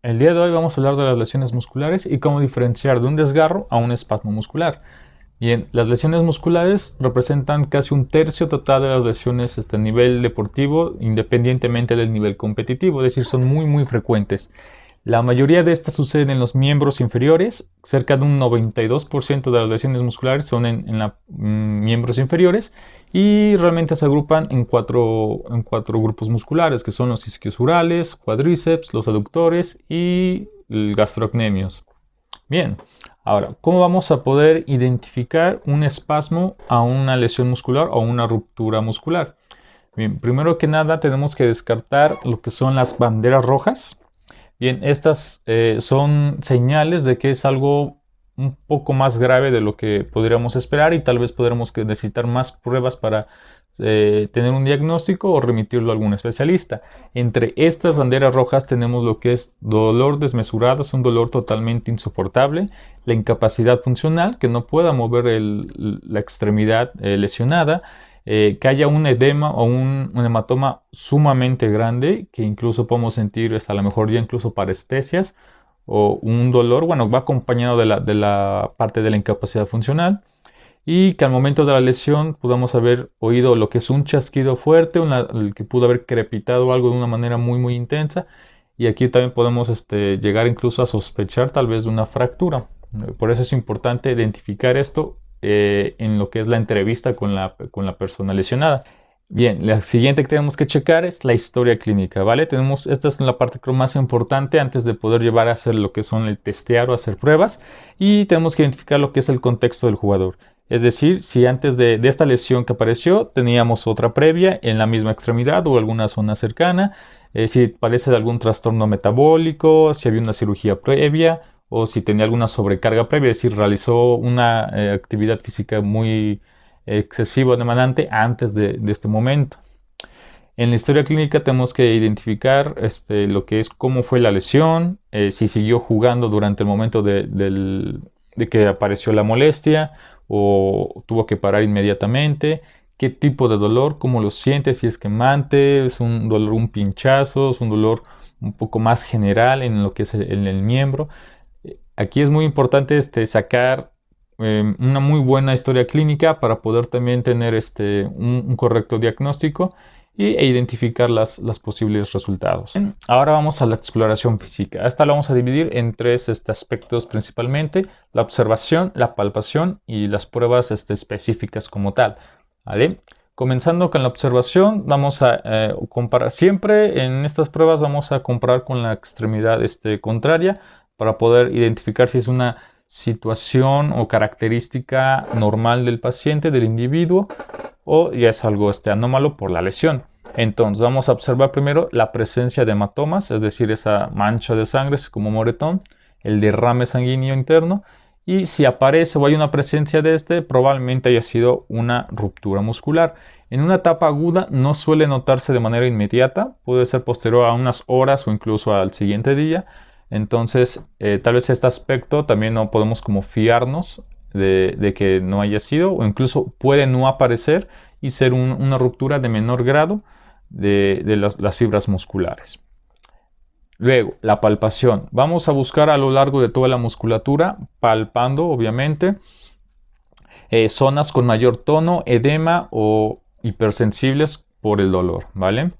El día de hoy vamos a hablar de las lesiones musculares y cómo diferenciar de un desgarro a un espasmo muscular. Bien, las lesiones musculares representan casi un tercio total de las lesiones a nivel deportivo, independientemente del nivel competitivo, es decir, son muy frecuentes. La mayoría de estas suceden en los miembros inferiores, cerca de un 92% de las lesiones musculares son en los miembros inferiores y realmente se agrupan en cuatro grupos musculares, que son los isquiosurales, cuádriceps, los aductores y el gastrocnemios. Bien, ahora, ¿cómo vamos a poder identificar un espasmo a una lesión muscular o una ruptura muscular? Bien, primero que nada tenemos que descartar lo que son las banderas rojas. Bien, estas son señales de que es algo un poco más grave de lo que podríamos esperar y tal vez podremos necesitar más pruebas para tener un diagnóstico o remitirlo a algún especialista. Entre estas banderas rojas tenemos lo que es dolor desmesurado, es un dolor totalmente insoportable, la incapacidad funcional, que no pueda mover la extremidad lesionada, que haya un edema o un hematoma sumamente grande, que incluso podemos sentir a lo mejor ya incluso parestesias, o un dolor, bueno, va acompañado de la parte de la incapacidad funcional, y que al momento de la lesión podamos haber oído lo que es un chasquido fuerte, el que pudo haber crepitado algo de una manera muy intensa, y aquí también podemos llegar incluso a sospechar tal vez de una fractura. Por eso es importante identificar esto en lo que es la entrevista con la persona lesionada. Bien, la siguiente que tenemos que checar es la historia clínica, ¿vale? Esta es la parte creo más importante antes de poder llevar a hacer lo que son el testear o hacer pruebas, y tenemos que identificar lo que es el contexto del jugador. Es decir, si antes de esta lesión que apareció teníamos otra previa en la misma extremidad o alguna zona cercana, si padece de algún trastorno metabólico, si había una cirugía previa o si tenía alguna sobrecarga previa, es decir, realizó una actividad física muy excesiva o demandante antes de este momento. En la historia clínica tenemos que identificar lo que es cómo fue la lesión, si siguió jugando durante el momento de que apareció la molestia o tuvo que parar inmediatamente, qué tipo de dolor, cómo lo siente, si es quemante, es un dolor, un pinchazo, es un dolor un poco más general en lo que es el miembro. Aquí es muy importante sacar una muy buena historia clínica para poder también tener un correcto diagnóstico e identificar los posibles resultados. Ahora vamos a la exploración física. Esta la vamos a dividir en tres aspectos principalmente: la observación, la palpación y las pruebas específicas como tal. ¿Vale? Comenzando con la observación, vamos a comparar. Siempre en estas pruebas vamos a comparar con la extremidad contraria para poder identificar si es una situación o característica normal del paciente, del individuo, o ya es algo anómalo por la lesión. Entonces vamos a observar primero la presencia de hematomas, es decir, esa mancha de sangre como moretón, el derrame sanguíneo interno, y si aparece o hay una presencia de probablemente haya sido una ruptura muscular. En una etapa aguda no suele notarse de manera inmediata, puede ser posterior a unas horas o incluso al siguiente día. Entonces, tal vez este aspecto también no podemos como fiarnos de que no haya sido, o incluso puede no aparecer y ser una ruptura de menor grado de las fibras musculares. Luego, la palpación. Vamos a buscar a lo largo de toda la musculatura, palpando obviamente, zonas con mayor tono, edema o hipersensibles por el dolor, ¿vale?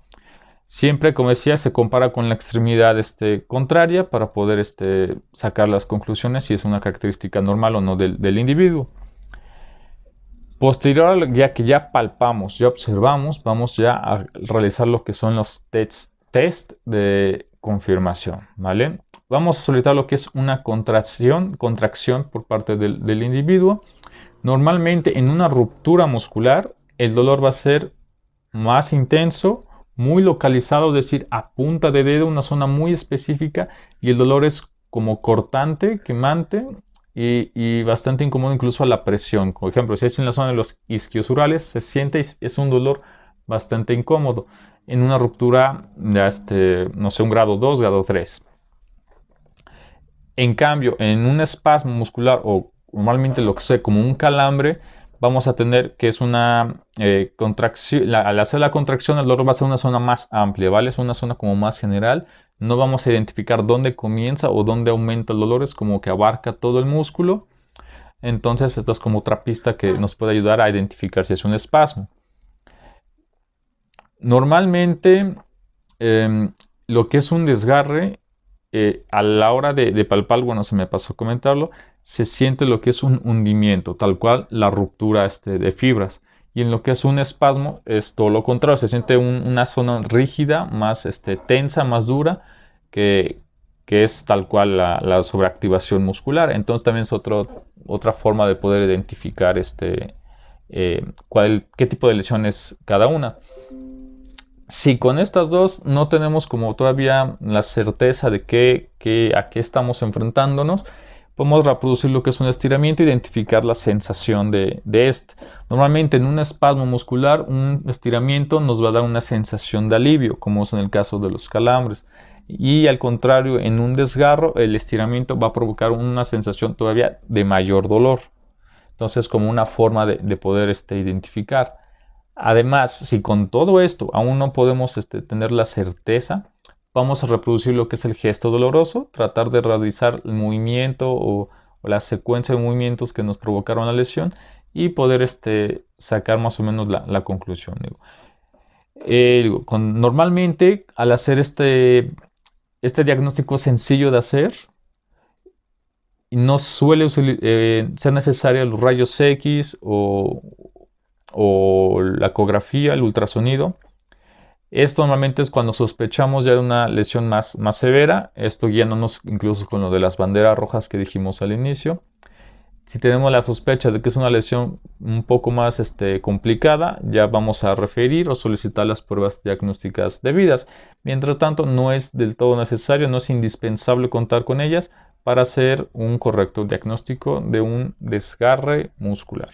Siempre, como decía, se compara con la extremidad contraria para poder sacar las conclusiones si es una característica normal o no del individuo. Posterior, ya que ya palpamos, ya observamos, vamos ya a realizar lo que son los test de confirmación, ¿vale? Vamos a solicitar lo que es una contracción por parte del individuo. Normalmente en una ruptura muscular el dolor va a ser más intenso, muy localizado, es decir, a punta de dedo, una zona muy específica, y el dolor es como cortante, quemante y bastante incómodo incluso a la presión. Por ejemplo, si es en la zona de los isquiosurales, se siente y es un dolor bastante incómodo. En una ruptura, ya no sé, un grado 2, grado 3. En cambio, en un espasmo muscular o normalmente lo que sea como un calambre, vamos a tener que es una contracción. Al hacer la contracción, el dolor va a ser una zona más amplia, ¿vale? Es una zona como más general. No vamos a identificar dónde comienza o dónde aumenta el dolor, es como que abarca todo el músculo. Entonces, esto es como otra pista que nos puede ayudar a identificar si es un espasmo. Normalmente, lo que es un desgarre, a la hora de palpar, bueno, se me pasó a comentarlo, se siente lo que es un hundimiento, tal cual la ruptura de fibras. Y en lo que es un espasmo es todo lo contrario, se siente una zona rígida, más tensa, más dura, que es tal cual la sobreactivación muscular. Entonces también es otra forma de poder identificar qué tipo de lesión es cada una. Si con estas dos no tenemos como todavía la certeza de a qué estamos enfrentándonos, podemos reproducir lo que es un estiramiento e identificar la sensación de este. Normalmente en un espasmo muscular, un estiramiento nos va a dar una sensación de alivio, como es en el caso de los calambres. Y al contrario, en un desgarro, el estiramiento va a provocar una sensación todavía de mayor dolor. Entonces, como una forma de poder identificar. Además, si con todo esto aún no podemos tener la certeza, vamos a reproducir lo que es el gesto doloroso, tratar de realizar el movimiento o la secuencia de movimientos que nos provocaron la lesión y poder sacar más o menos la conclusión. Normalmente, al hacer este diagnóstico sencillo de hacer, no suele ser necesario los rayos X o la ecografía, el ultrasonido. Esto normalmente es cuando sospechamos ya de una lesión más severa, esto guiándonos incluso con lo de las banderas rojas que dijimos al inicio. Si tenemos la sospecha de que es una lesión un poco más complicada, ya vamos a referir o solicitar las pruebas diagnósticas debidas. Mientras tanto, no es del todo necesario, no es indispensable contar con ellas para hacer un correcto diagnóstico de un desgarre muscular.